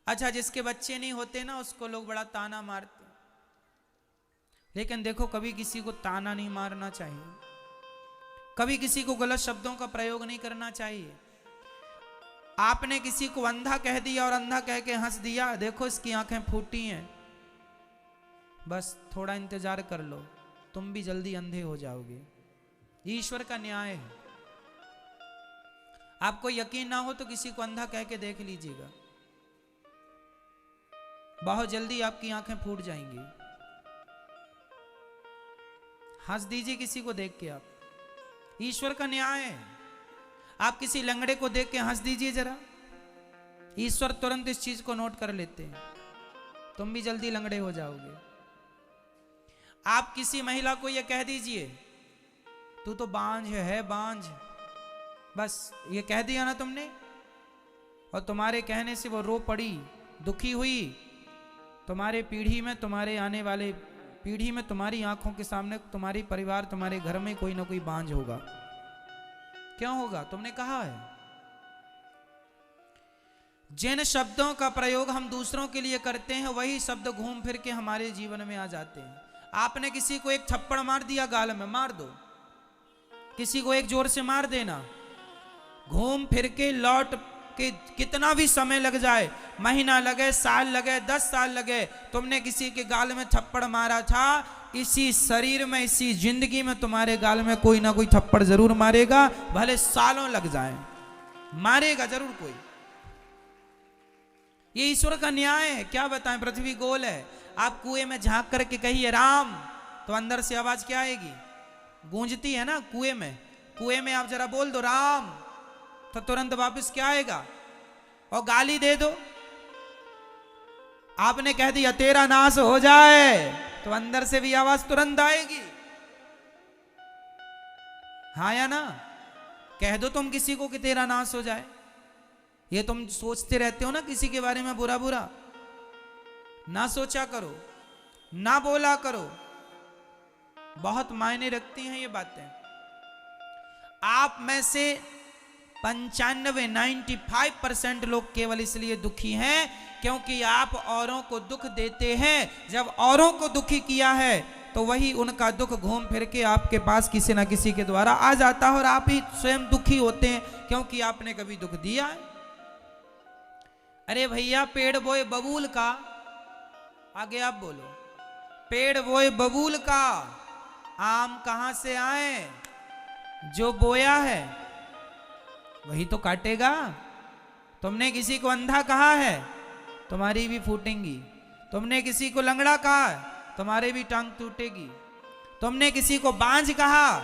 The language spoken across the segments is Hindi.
अच्छा, जिसके बच्चे नहीं होते ना उसको लोग बड़ा ताना मारते, लेकिन देखो कभी किसी को ताना नहीं मारना चाहिए, कभी किसी को गलत शब्दों का प्रयोग नहीं करना चाहिए। आपने किसी को अंधा कह दिया और अंधा कह के हंस दिया, देखो इसकी आंखें फूटी हैं, बस थोड़ा इंतजार कर लो, तुम भी जल्दी अंधे हो जाओगे। ईश्वर का न्याय है। आपको यकीन ना हो तो किसी को अंधा कह के देख लीजिएगा, बहुत जल्दी आपकी आंखें फूट जाएंगी। हंस दीजिए किसी को देख के, आप, ईश्वर का न्याय है। आप किसी लंगड़े को देख के हंस दीजिए जरा, ईश्वर तुरंत इस चीज को नोट कर लेते हैं, तुम भी जल्दी लंगड़े हो जाओगे। आप किसी महिला को यह कह दीजिए तू तो बांझ है बांझ, बस ये कह दिया ना तुमने, और तुम्हारे कहने से वो रो पड़ी, दुखी हुई, तुम्हारे पीढ़ी में, तुम्हारे आने वाले पीढ़ी में, तुम्हारी आंखों के सामने तुम्हारी परिवार, तुम्हारे घर में कोई ना कोई बांझ होगा। क्यों होगा? तुमने कहा है। जिन शब्दों का प्रयोग हम दूसरों के लिए करते हैं वही शब्द घूम फिर के हमारे जीवन में आ जाते हैं। आपने किसी को एक थप्पड़ मार दिया, गाल में मार दो, किसी को एक जोर से मार देना, घूम फिर के लौट के कितना भी समय लग जाए, महीना लगे, साल लगे, 10 साल लगे, तुमने किसी के गाल में थप्पड़ मारा था, इसी शरीर में, इसी जिंदगी में तुम्हारे गाल में कोई ना कोई थप्पड़ जरूर मारेगा, भले सालों लग जाएं, मारेगा जरूर कोई। ये ईश्वर का न्याय है। क्या बताएं, पृथ्वी गोल है। आप कुएं में झांक करके कहिए राम, तो अंदर से आवाज क्या आएगी? गूंजती है ना कुएं में। कुएं में आप जरा बोल दो राम, तो तुरंत वापस क्या आएगा? और गाली दे दो, आपने कह दिया तेरा नाश हो जाए, तो अंदर से भी आवाज तुरंत आएगी। हाँ या ना? कह दो तुम किसी को कि तेरा नाश हो जाए, ये तुम सोचते रहते हो ना किसी के बारे में बुरा बुरा, ना सोचा करो, ना बोला करो, बहुत मायने रखती हैं ये बातें। आप में से 95% लोग केवल इसलिए दुखी हैं क्योंकि आप औरों को दुख देते हैं। जब औरों को दुखी किया है तो वही उनका दुख घूम फिर के आपके पास किसी ना किसी के द्वारा आ जाता है, और आप ही स्वयं दुखी होते हैं क्योंकि आपने कभी दुख दिया है। अरे भैया, पेड़ बोए बबूल का, आगे आप बोलो, पेड़ बोए बबूल का, आम कहां से आए? जो बोया है वही तो काटेगा। तुमने किसी को अंधा कहा है, तुम्हारी भी फूटेंगी। तुमने किसी को लंगड़ा कहा, तुम्हारे भी टांग टूटेगी। तुमने किसी को बांझ कहा,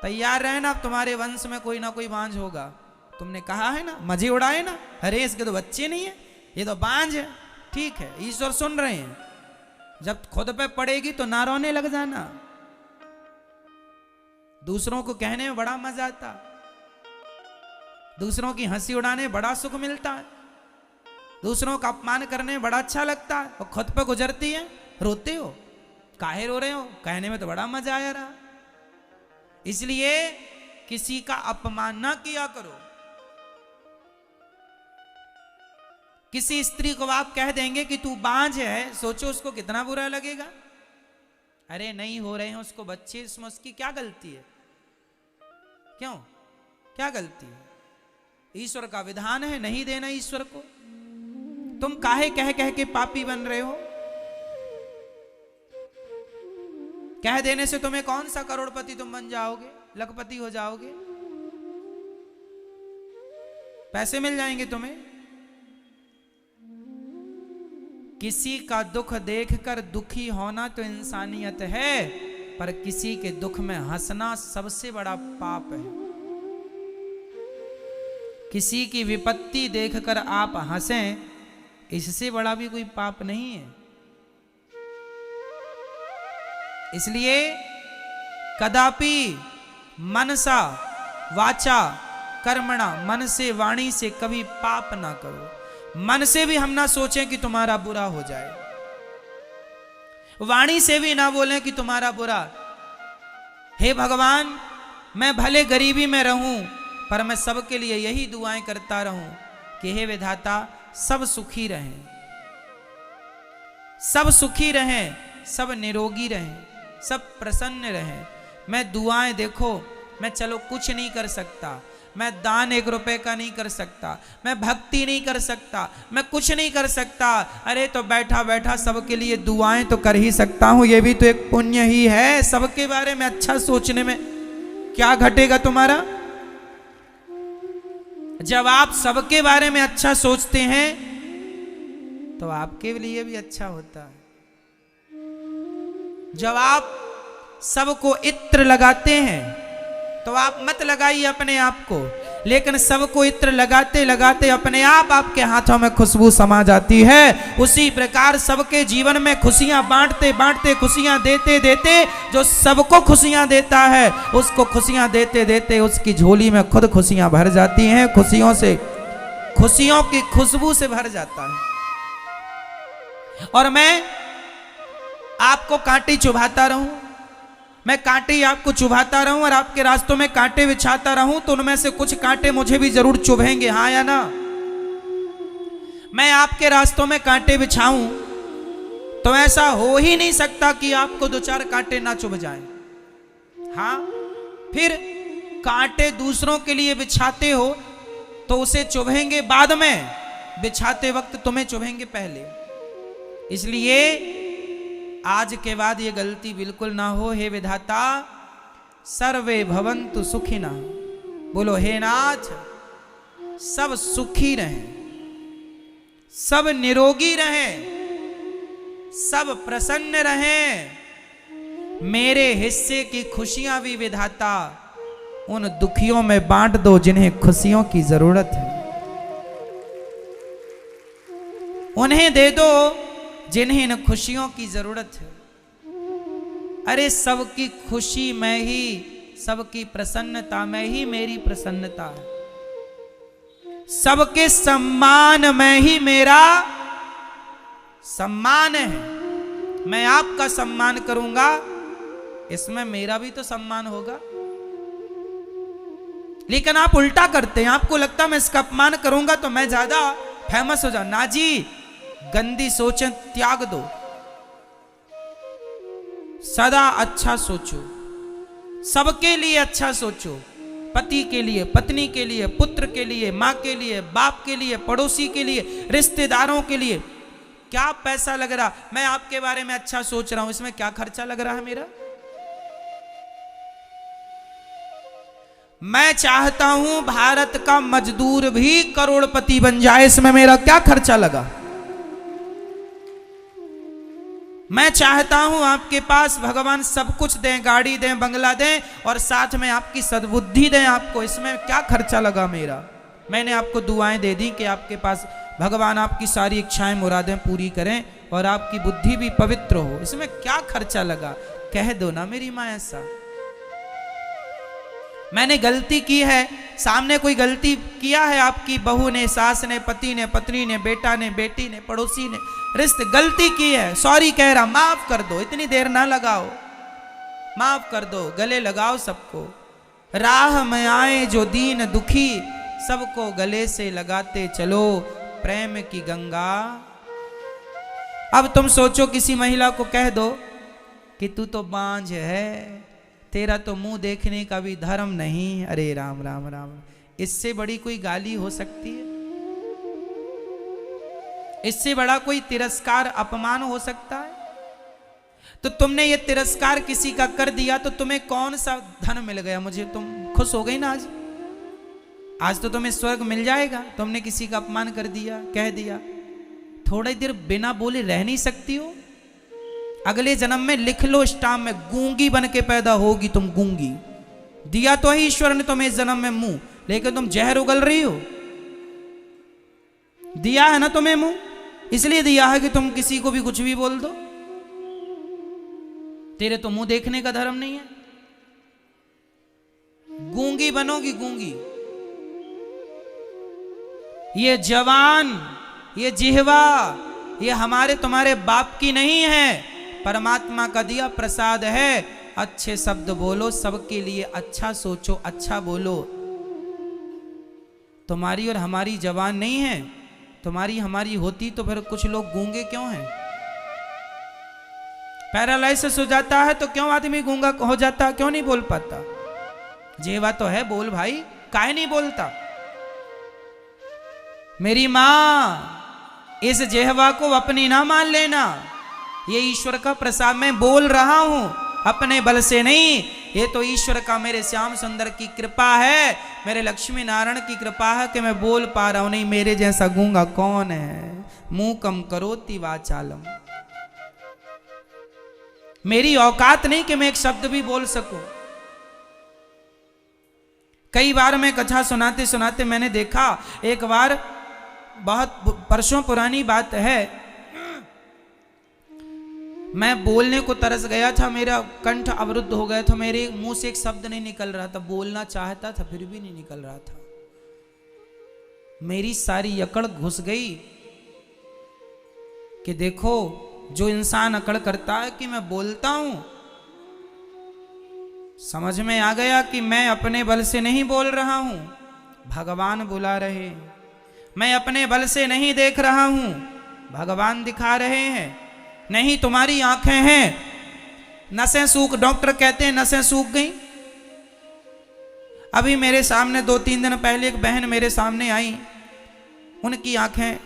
तैयार रहना, तुम्हारे वंश में कोई ना कोई बांझ होगा। तुमने कहा है ना, मजे उड़ाए ना, अरे इसके तो बच्चे नहीं है, ये तो बांझ है। ठीक है, ईश्वर सुन रहे हैं, जब खुद पे पड़ेगी तो ना रोने लग जाना। दूसरों को कहने में बड़ा मजा आता, दूसरों की हंसी उड़ाने बड़ा सुख मिलता है, दूसरों का अपमान करने में बड़ा अच्छा लगता है, और खुद पे गुजरती है, रोते हो, काहे रो रहे हो? कहने में तो बड़ा मजा आया रहा। इसलिए किसी का अपमान ना किया करो। किसी स्त्री को आप कह देंगे कि तू बांझ है, सोचो उसको कितना बुरा लगेगा। अरे नहीं हो रहे हैं उसको बच्चे, इसमें उसकी क्या गलती है? क्यों, क्या गलती है? ईश्वर का विधान है नहीं देना ईश्वर को। तुम काहे कह कह के पापी बन रहे हो? कह देने से तुम्हें कौन सा करोड़पति तुम बन जाओगे, लखपति हो जाओगे, पैसे मिल जाएंगे तुम्हें। किसी का दुख देखकर दुखी होना तो इंसानियत है, पर किसी के दुख में हंसना सबसे बड़ा पाप है। किसी की विपत्ति देखकर आप हंसें, इससे बड़ा भी कोई पाप नहीं है। इसलिए कदापि मनसा वाचा कर्मणा, मन से वाणी से कभी पाप ना करो। मन से भी हम ना सोचें कि तुम्हारा बुरा हो जाए, वाणी से भी ना बोलें कि तुम्हारा बुरा। हे भगवान, मैं भले गरीबी में रहूं पर मैं सबके लिए यही दुआएं करता रहूं कि हे विधाता, सब सुखी रहें, सब सुखी रहें, सब निरोगी रहें, सब प्रसन्न रहें। मैं दुआएं, देखो मैं चलो कुछ नहीं कर सकता, मैं दान 1 रुपए का नहीं कर सकता, मैं भक्ति नहीं कर सकता, मैं कुछ नहीं कर सकता, अरे तो बैठा बैठा सबके लिए दुआएं तो कर ही सकता हूं, ये भी तो एक पुण्य ही है। सबके बारे में अच्छा सोचने में क्या घटेगा तुम्हारा? जब आप सबके बारे में अच्छा सोचते हैं तो आपके लिए भी अच्छा होता है। जब आप सबको इत्र लगाते हैं तो आप मत लगाइए अपने आप को, लेकिन सबको इत्र लगाते लगाते अपने आप आपके हाथों में खुशबू समा जाती है। उसी प्रकार सबके जीवन में खुशियां बांटते बांटते, खुशियां देते देते, जो सबको खुशियां देता है उसको खुशियां देते देते उसकी झोली में खुद खुशियां भर जाती हैं, खुशियों से, खुशियों की खुशबू से भर जाता है। और मैं आपको कांटे चुभाता रहूं, मैं कांटे आपको चुभाता रहूं और आपके रास्तों में कांटे बिछाता रहूं, तो उनमें से कुछ कांटे मुझे भी जरूर चुभेंगे, हाँ या ना? मैं आपके रास्तों में कांटे बिछाऊं तो ऐसा हो ही नहीं सकता कि आपको 2-4 कांटे ना चुभ जाएं। हाँ, फिर कांटे दूसरों के लिए बिछाते हो तो उसे चुभेंगे बाद में, बिछाते वक्त तुम्हें चुभेंगे पहले। इसलिए आज के बाद ये गलती बिल्कुल ना हो। हे विधाता, सर्वे भवन्तु सुखिनः, बोलो हे नाथ, सब सुखी रहें, सब निरोगी रहें, सब प्रसन्न रहें। मेरे हिस्से की खुशियां भी विधाता उन दुखियों में बांट दो जिन्हें खुशियों की जरूरत है, उन्हें दे दो जिन्हें इन खुशियों की जरूरत है। अरे सबकी खुशी में ही, सबकी प्रसन्नता में ही मेरी प्रसन्नता है, सबके सम्मान में ही मेरा सम्मान है। मैं आपका सम्मान करूंगा, इसमें मेरा भी तो सम्मान होगा। लेकिन आप उल्टा करते हैं, आपको लगता है मैं इसका अपमान करूंगा तो मैं ज्यादा फेमस हो जाऊं। ना जी, गंदी सोचें त्याग दो, सदा अच्छा सोचो, सबके लिए अच्छा सोचो, पति के लिए, पत्नी के लिए, पुत्र के लिए, माँ के लिए, बाप के लिए, पड़ोसी के लिए, रिश्तेदारों के लिए। क्या पैसा लग रहा? मैं आपके बारे में अच्छा सोच रहा हूं, इसमें क्या खर्चा लग रहा है मेरा? मैं चाहता हूं भारत का मजदूर भी करोड़पति बन जाए, इसमें मेरा क्या खर्चा लगा? मैं चाहता हूं आपके पास भगवान सब कुछ दें, गाड़ी दें, बंगला दें और साथ में आपकी सद्बुद्धि दें आपको, इसमें क्या खर्चा लगा मेरा? मैंने आपको दुआएं दे दी कि आपके पास भगवान आपकी सारी इच्छाएं मुरादें पूरी करें और आपकी बुद्धि भी पवित्र हो, इसमें क्या खर्चा लगा? कह दो ना मेरी माँ ऐसा। मैंने गलती की है, सामने कोई गलती किया है, आपकी बहू ने, सास ने, पति ने, पत्नी ने, बेटा ने, बेटी ने, पड़ोसी ने, रिश्ते, गलती की है, सॉरी कह रहा, माफ कर दो, इतनी देर ना लगाओ, माफ कर दो, गले लगाओ सबको। राह में आए जो दीन दुखी, सबको गले से लगाते चलो प्रेम की गंगा। अब तुम सोचो किसी महिला को कह दो कि तू तो बांझ है, तेरा तो मुंह देखने का भी धर्म नहीं। अरे राम राम राम, इससे बड़ी कोई गाली हो सकती है? इससे बड़ा कोई तिरस्कार, अपमान हो सकता है? तो तुमने ये तिरस्कार किसी का कर दिया तो तुम्हें कौन सा धन मिल गया? मुझे तुम खुश हो गई ना आज? आज तो तुम्हें स्वर्ग मिल जाएगा। तुमने किसी का अपमान कर दिया, कह दिया, थोड़ी देर बिना बोले रह नहीं सकती हो? अगले जन्म में लिख लो स्टाम्प में, गूंगी बन के पैदा होगी तुम, गूंगी। दिया तो है ईश्वर ने तुम्हें इस जन्म में मुंह, लेकिन तुम जहर उगल रही हो। दिया है ना तुम्हें मुंह, इसलिए दिया है कि तुम किसी को भी कुछ भी बोल दो। तेरे तो मुंह देखने का धर्म नहीं है, गूंगी बनोगी, गूंगी। ये जवान, ये जिह्वा, ये हमारे तुम्हारे बाप की नहीं है, परमात्मा का दिया प्रसाद है। अच्छे शब्द बोलो, सबके लिए अच्छा सोचो, अच्छा बोलो। तुम्हारी और हमारी जबान नहीं है, तुम्हारी हमारी होती तो फिर कुछ लोग गूंगे क्यों हैं? पैरालाइसिस हो जाता है तो क्यों आदमी गूंगा हो जाता, क्यों नहीं बोल पाता? जेवा तो है, बोल भाई, काहे नहीं बोलता? मेरी मां, इस जेहवा को अपनी ना मान लेना, ये ईश्वर का प्रसाद। मैं बोल रहा हूं अपने बल से नहीं, ये तो ईश्वर का, मेरे श्याम सुंदर की कृपा है, मेरे लक्ष्मी नारायण की कृपा है कि मैं बोल पा रहा हूं। नहीं, मेरे जैसा गूंगा कौन है? मुंह कम करोति वाचालम। मेरी औकात नहीं कि मैं एक शब्द भी बोल सकूं। कई बार मैं कथा सुनाते सुनाते मैंने देखा, एक बार, बहुत वर्षों पुरानी बात है, मैं बोलने को तरस गया था, मेरा कंठ अवरुद्ध हो गया था, मेरे मुंह से एक शब्द नहीं निकल रहा था, बोलना चाहता था फिर भी नहीं निकल रहा था। मेरी सारी अकड़ घुस गई कि देखो, जो इंसान अकड़ करता है कि मैं बोलता हूं, समझ में आ गया कि मैं अपने बल से नहीं बोल रहा हूं, भगवान बुला रहे। मैं अपने बल से नहीं देख रहा हूं, भगवान दिखा रहे हैं। नहीं, तुम्हारी आंखें हैं, नसें सूख, डॉक्टर कहते हैं नसें सूख गई। अभी मेरे सामने 2-3 दिन पहले एक बहन मेरे सामने आई, उनकी आंखें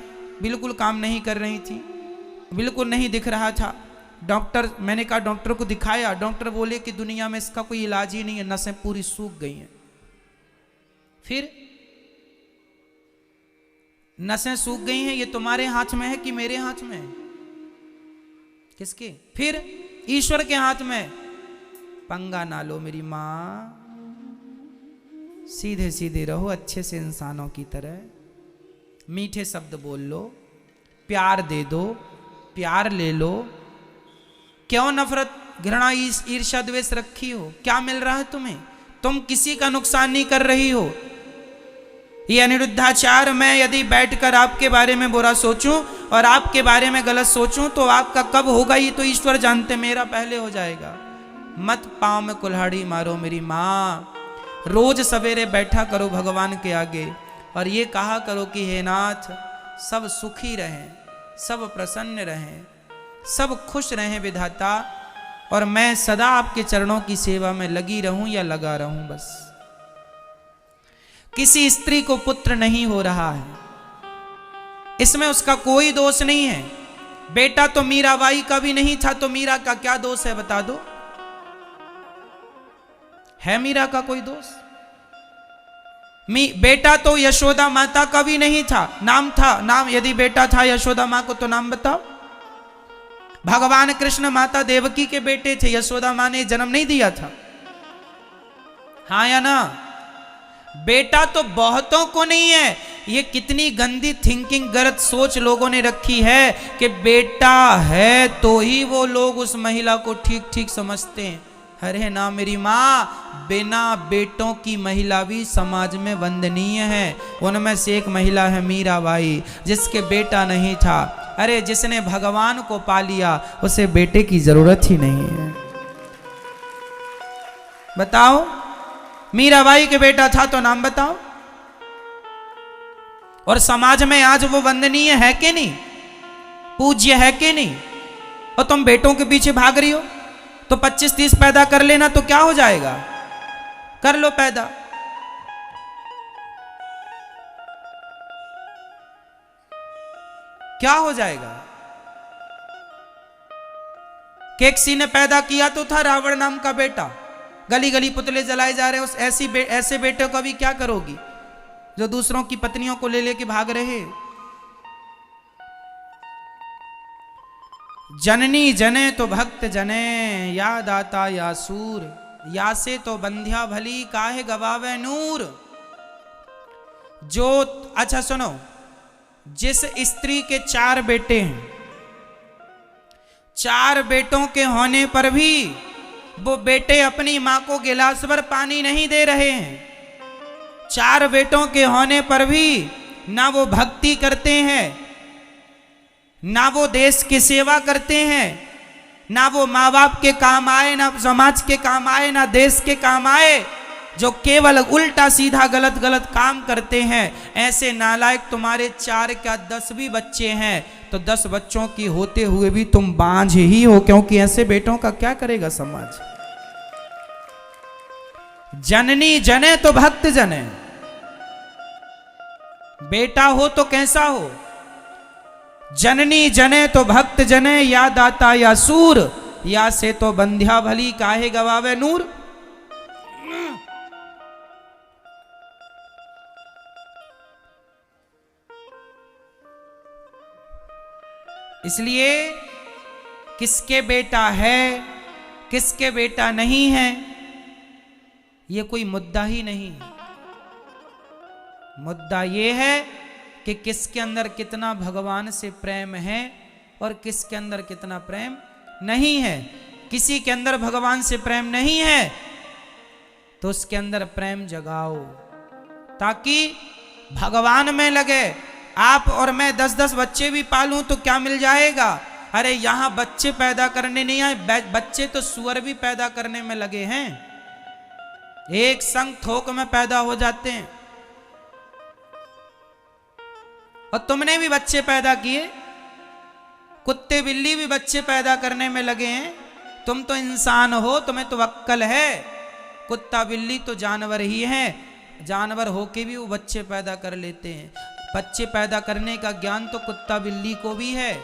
बिल्कुल काम नहीं कर रही थी, बिल्कुल नहीं दिख रहा था। डॉक्टर, मैंने कहा डॉक्टर को दिखाया, डॉक्टर बोले कि दुनिया में इसका कोई इलाज ही नहीं है, नसें पूरी सूख गई हैं। फिर नसें सूख गई हैं, ये तुम्हारे हाथ में है कि मेरे हाथ में है? किसके? फिर ईश्वर के हाथ में। पंगा ना लो मेरी मां, सीधे सीधे रहो, अच्छे से इंसानों की तरह, मीठे शब्द बोल लो, प्यार दे दो, प्यार ले लो। क्यों नफरत, घृणा, ईर्ष्या, द्वेष रखी हो? क्या मिल रहा है तुम्हें? तुम किसी का नुकसान नहीं कर रही हो। ये अनिरुद्धाचार्य, मैं यदि बैठकर आपके बारे में बुरा सोचूं और आपके बारे में गलत सोचूं तो आपका कब होगा ये तो ईश्वर जानते, मेरा पहले हो जाएगा। मत पांव में कुल्हाड़ी मारो मेरी माँ। रोज सवेरे बैठा करो भगवान के आगे और ये कहा करो कि हे नाथ, सब सुखी रहें, सब प्रसन्न रहें, सब खुश रहें विधाता, और मैं सदा आपके चरणों की सेवा में लगी रहूं या लगा रहूं बस। किसी स्त्री को पुत्र नहीं हो रहा है, इसमें उसका कोई दोष नहीं है। बेटा तो मीराबाई का भी नहीं था, तो मीरा का क्या दोष है बता दो? है मीरा का कोई दोष? बेटा तो यशोदा माता का भी नहीं था, नाम था, नाम यदि बेटा था यशोदा मां को तो नाम बताओ। भगवान कृष्ण माता देवकी के बेटे थे, यशोदा मां ने जन्म नहीं दिया था, हाँ या ना? बेटा तो बहुतों को नहीं है। ये कितनी गंदी थिंकिंग, गलत सोच लोगों ने रखी है कि बेटा है तो ही वो लोग उस महिला को ठीक ठीक समझते हैं। अरे ना मेरी माँ, बिना बेटों की महिला भी समाज में वंदनीय है। उनमें से एक महिला है मीराबाई, जिसके बेटा नहीं था। अरे जिसने भगवान को पा लिया उसे बेटे की जरूरत ही नहीं है। बताओ, मीराबाई के बेटा था तो नाम बताओ। और समाज में आज वो वंदनीय है कि नहीं, पूज्य है कि नहीं? और तुम बेटों के पीछे भाग रही हो। तो 25-30 पैदा कर लेना तो क्या हो जाएगा? कर लो पैदा। क्या हो जाएगा? केकसी ने पैदा किया तो था रावण नाम का बेटा, गली गली पुतले जलाए जा रहे हैं। उस ऐसे बेटे को अभी क्या करोगी जो दूसरों की पत्नियों को ले लेके भाग रहे? जननी जने तो भक्त जने, या दाता या सूर, या से तो बंध्या भली, काहे गवावे नूर। जो, अच्छा सुनो, जिस स्त्री के 4 बेटे हैं, 4 बेटों के होने पर भी वो बेटे अपनी मां को गिलास भर पानी नहीं दे रहे हैं। 4 बेटों के होने पर भी ना वो भक्ति करते हैं, ना वो देश की सेवा करते हैं, ना वो माँ बाप के काम आए, ना समाज के काम आए, ना देश के काम आए। जो केवल उल्टा सीधा गलत गलत काम करते हैं, ऐसे नालायक तुम्हारे 4 क्या 10 भी बच्चे हैं तो 10 बच्चों की होते हुए भी तुम बांझ ही हो, क्योंकि ऐसे बेटों का क्या करेगा समाज। जननी जने तो भक्त जने, बेटा हो तो कैसा हो, जननी जने तो भक्त जने, या दाता या सूर, या से तो बंध्या भली काहे गवावे नूर। इसलिए किसके बेटा है किसके बेटा नहीं है ये कोई मुद्दा ही नहीं है। मुद्दा ये है कि किसके अंदर कितना भगवान से प्रेम है और किसके अंदर कितना प्रेम नहीं है। किसी के अंदर भगवान से प्रेम नहीं है तो उसके अंदर प्रेम जगाओ, ताकि भगवान में लगे। आप और मैं 10-10 बच्चे भी पालूं तो क्या मिल जाएगा। अरे यहां बच्चे पैदा करने नहीं आए, बच्चे तो सुअर भी पैदा करने में लगे हैं, एक संग थोक में पैदा हो जाते हैं। और तुमने भी बच्चे पैदा किए, कुत्ते बिल्ली भी बच्चे पैदा करने में लगे हैं। तुम तो इंसान हो, तुम्हें तो अक्ल है। कुत्ता बिल्ली तो जानवर ही है, जानवर होके भी वो बच्चे पैदा कर लेते हैं। बच्चे पैदा करने का ज्ञान तो कुत्ता बिल्ली को भी है,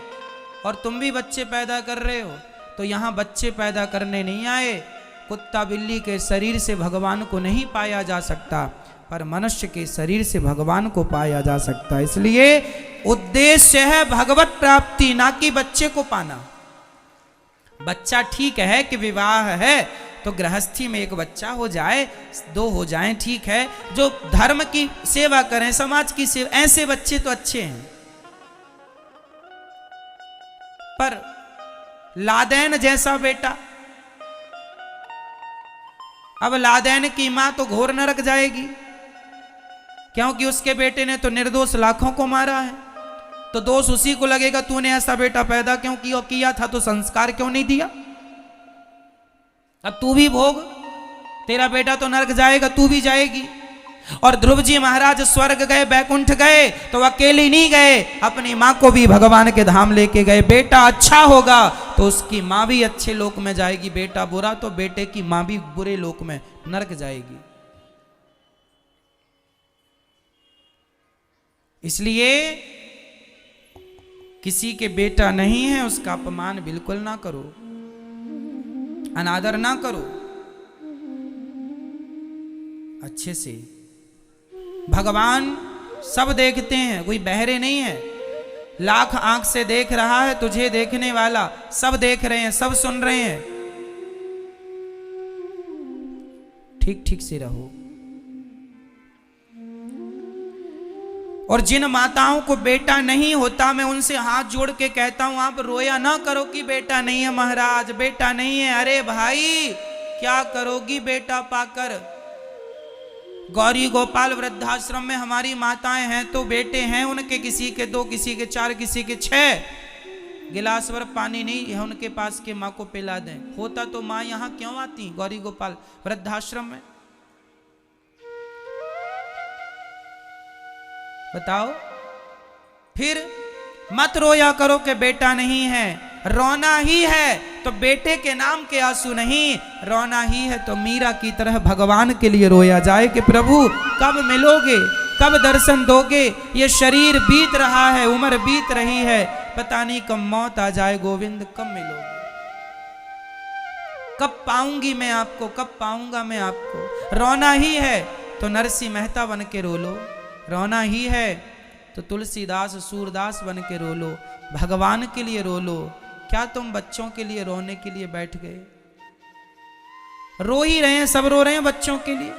और तुम भी बच्चे पैदा कर रहे हो। तो यहाँ बच्चे पैदा करने नहीं आए। कुत्ता बिल्ली के शरीर से भगवान को नहीं पाया जा सकता, पर मनुष्य के शरीर से भगवान को पाया जा सकता है। इसलिए उद्देश्य है भगवत प्राप्ति, ना कि बच्चे को पाना। बच्चा ठीक है कि विवाह है तो गृहस्थी में एक बच्चा हो जाए, 2 हो जाएं, ठीक है। जो धर्म की सेवा करें, समाज की सेवा, ऐसे बच्चे तो अच्छे हैं। पर लादेन जैसा बेटा, अब लादेन की मां तो घोर नरक जाएगी, क्योंकि उसके बेटे ने तो निर्दोष लाखों को मारा है। तो दोष उसी को लगेगा, तूने ऐसा बेटा पैदा क्यों किया था, तो संस्कार क्यों नहीं दिया। अब तू भी भोग, तेरा बेटा तो नरक जाएगा, तू भी जाएगी। और ध्रुव जी महाराज स्वर्ग गए, बैकुंठ गए तो अकेले नहीं गए, अपनी मां को भी भगवान के धाम लेके गए। बेटा अच्छा होगा तो उसकी मां भी अच्छे लोक में जाएगी, बेटा बुरा तो बेटे की मां भी बुरे लोक में नरक जाएगी। इसलिए किसी के बेटा नहीं है उसका अपमान बिल्कुल ना करो, अनादर ना करो। अच्छे से भगवान सब देखते हैं, कोई बहरे नहीं है। लाख आंख से देख रहा है तुझे देखने वाला, सब देख रहे हैं, सब सुन रहे हैं। ठीक ठीक से रहो। और जिन माताओं को बेटा नहीं होता, मैं उनसे हाथ जोड़ के कहता हूं, आप रोया ना करो कि बेटा नहीं है महाराज, बेटा नहीं है। अरे भाई क्या करोगी बेटा पाकर। गौरी गोपाल वृद्धाश्रम में हमारी माताएं हैं तो बेटे हैं उनके, किसी के 2, किसी के 4, किसी के 6 गिलास भर पानी नहीं है उनके पास के माँ को पिला दें। होता तो माँ यहाँ क्यों आती गौरी गोपाल वृद्धाश्रम में, बताओ। फिर मत रोया करो कि बेटा नहीं है। रोना ही है तो बेटे के नाम के आंसू नहीं, रोना ही है तो मीरा की तरह भगवान के लिए रोया जाए कि प्रभु कब मिलोगे, कब दर्शन दोगे। ये शरीर बीत रहा है, उम्र बीत रही है, पता नहीं कब मौत आ जाए गोविंद, कब मिलोगे, कब पाऊंगी मैं आपको, कब पाऊंगा मैं आपको। रोना ही है तो नरसिंह मेहता बन के रो लो, रोना ही है तो तुलसीदास सूरदास बन के रो लो, भगवान के लिए रो लो। क्या तुम बच्चों के लिए रोने के लिए बैठ गए। रो ही रहे हैं, सब रो रहे हैं बच्चों के लिए।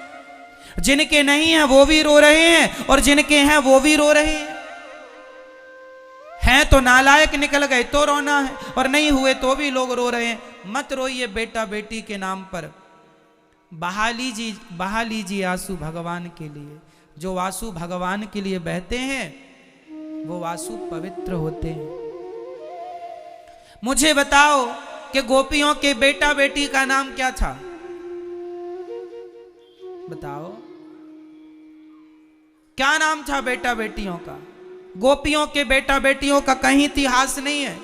जिनके नहीं है वो भी रो रहे हैं और जिनके हैं वो भी रो रहे हैं तो नालायक निकल गए तो रोना है, और नहीं हुए तो भी लोग रो रहे हैं। मत रोइए बेटा बेटी के नाम पर, बहा लीजिए आंसू भगवान के लिए। जो आंसू भगवान के लिए बहते हैं वो आंसू पवित्र होते हैं। मुझे बताओ कि गोपियों के बेटा बेटी का नाम क्या था। बताओ क्या नाम था बेटा बेटियों का? गोपियों के बेटा बेटियों का कहीं इतिहास नहीं है।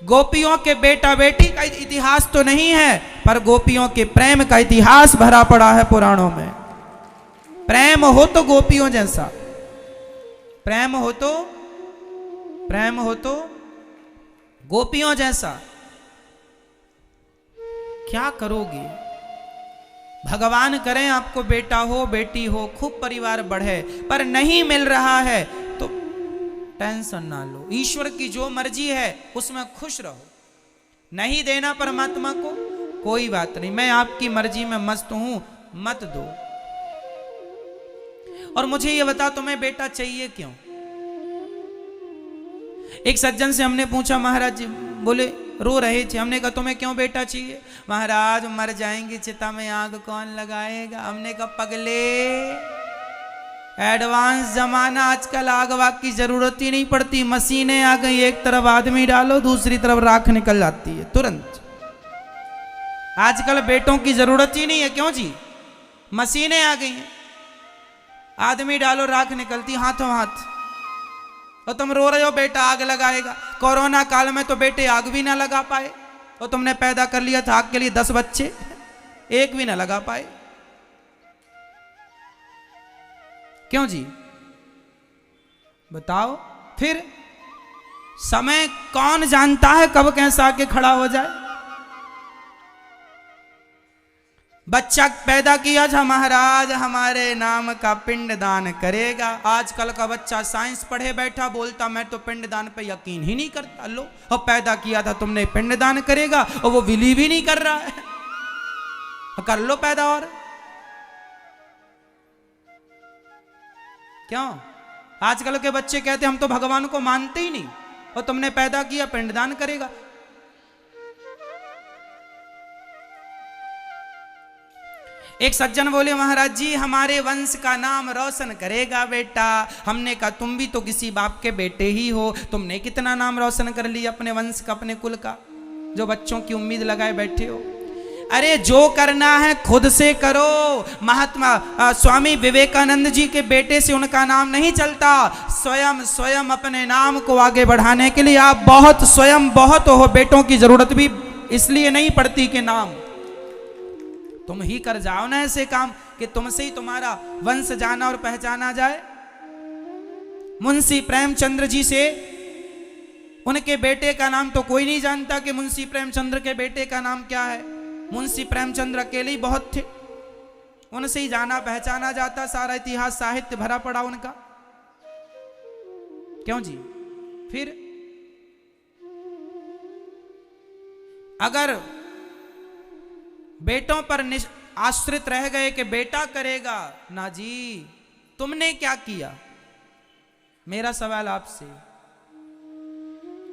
गोपियों के बेटा बेटी का इतिहास तो नहीं है, पर गोपियों के प्रेम का इतिहास भरा पड़ा है पुराणों में। प्रेम हो तो गोपियों जैसा, प्रेम हो तो गोपियों जैसा। क्या करोगे? भगवान करें आपको बेटा हो बेटी हो, खूब परिवार बढ़े, पर नहीं मिल रहा है तो टेंशन ना लो। ईश्वर की जो मर्जी है उसमें खुश रहो। नहीं देना परमात्मा को, कोई बात नहीं, मैं आपकी मर्जी में मस्त हूं, मत दो। और मुझे ये बता, तुम्हें बेटा चाहिए क्यों? एक सज्जन से हमने पूछा, महाराज जी बोले रो रहे थे, हमने कहा तुम्हें क्यों बेटा चाहिए? महाराज मर जाएंगे, चिता में आग कौन लगाएगा? हमने कहा पगले, एडवांस जमाना, आजकल आग वाग की जरूरत ही नहीं पड़ती, मशीनें आ गई, एक तरफ आदमी डालो दूसरी तरफ राख निकल जाती है तुरंत। आजकल बेटों की जरूरत ही नहीं है, क्यों जी? मशीनें आ गई हैं, आदमी डालो राख निकलती हाथों हाथ। और तुम रो रहे हो बेटा आग लगाएगा। कोरोना काल में तो बेटे आग भी ना लगा पाए, और तुमने पैदा कर लिया था आग के लिए 10 बच्चे, एक भी ना लगा पाए। क्यों जी? बताओ। फिर समय कौन जानता है कब कैसा आके खड़ा हो जाए। बच्चा पैदा किया था, महाराज हमारे नाम का पिंडदान करेगा। आजकल का बच्चा साइंस पढ़े बैठा, बोलता मैं तो पिंडदान पे यकीन ही नहीं करता। लो, और पैदा किया था तुमने, पिंडदान करेगा, और वो बिलीव ही नहीं कर रहा है। कर लो पैदा। और क्यों? आजकल के बच्चे कहते हम तो भगवान को मानते ही नहीं, और तुमने पैदा किया पिंडदान करेगा। एक सज्जन बोले, महाराज जी हमारे वंश का नाम रोशन करेगा बेटा। हमने कहा तुम भी तो किसी बाप के बेटे ही हो, तुमने कितना नाम रोशन कर लिया अपने वंश का, अपने कुल का, जो बच्चों की उम्मीद लगाए बैठे हो। अरे जो करना है खुद से करो। महात्मा स्वामी विवेकानंद जी के बेटे से उनका नाम नहीं चलता। स्वयं अपने नाम को आगे बढ़ाने के लिए आप स्वयं बहुत हो। बेटों की जरूरत भी इसलिए नहीं पड़ती कि नाम तुम ही कर जाओ ना ऐसे काम कि तुमसे ही तुम्हारा वंश जाना और पहचाना जाए। मुंशी प्रेमचंद्र जी से उनके बेटे का नाम तो कोई नहीं जानता कि मुंशी प्रेमचंद्र के बेटे का नाम क्या है। मुंशी प्रेमचंद्र अकेले ही बहुत थे, उनसे ही जाना पहचाना जाता। सारा इतिहास साहित्य भरा पड़ा उनका। क्यों जी? फिर अगर बेटों पर आश्रित रह गए कि बेटा करेगा, ना जी, तुमने क्या किया? मेरा सवाल आपसे,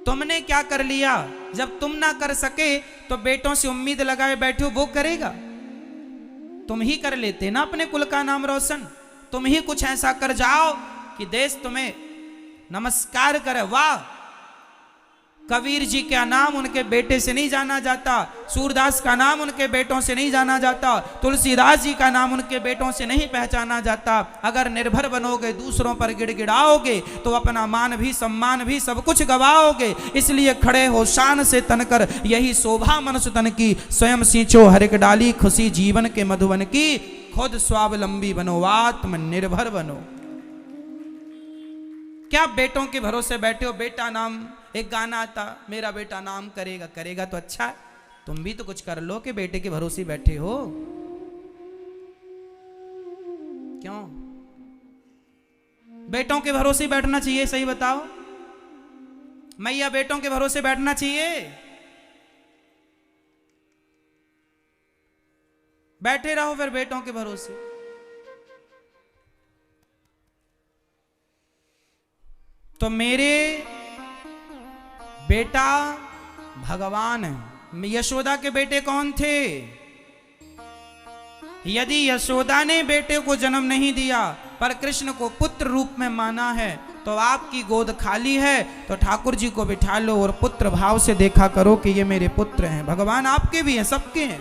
तुमने क्या कर लिया? जब तुम ना कर सके तो बेटों से उम्मीद लगाए बैठे हो, वो करेगा? तुम ही कर लेते ना अपने कुल का नाम रोशन। तुम ही कुछ ऐसा कर जाओ कि देश तुम्हें नमस्कार करे। वाह, कबीर जी का नाम उनके बेटे से नहीं जाना जाता, सूरदास का नाम उनके बेटों से नहीं जाना जाता, तुलसीदास जी का नाम उनके बेटों से नहीं पहचाना जाता। अगर निर्भर बनोगे, दूसरों पर गिड़गिड़ाओगे तो अपना मान भी सम्मान भी सब कुछ गवाओगे। इसलिए खड़े हो शान से तनकर, यही शोभा मनुष्य तन की। स्वयं सींचो हर एक डाली, खुशी जीवन के मधुबन की। खुद स्वावलंबी बनो, आत्मनिर्भर बनो। क्या बेटों के भरोसे बैठे हो? बेटा नाम, एक गाना आता, मेरा बेटा नाम करेगा। करेगा तो अच्छा है, तुम भी तो कुछ कर लो कि बेटे के भरोसे बैठे हो। क्यों? बेटों के भरोसे बैठना चाहिए, सही बताओ मैया, बेटों के भरोसे बैठना चाहिए? बैठे रहो फिर बेटों के भरोसे। तो मेरे बेटा भगवान है। यशोदा के बेटे कौन थे? यदि यशोदा ने बेटे को जन्म नहीं दिया पर कृष्ण को पुत्र रूप में माना है, तो आपकी गोद खाली है तो ठाकुर जी को बिठा लो और पुत्र भाव से देखा करो कि ये मेरे पुत्र हैं। भगवान आपके भी हैं, सबके हैं।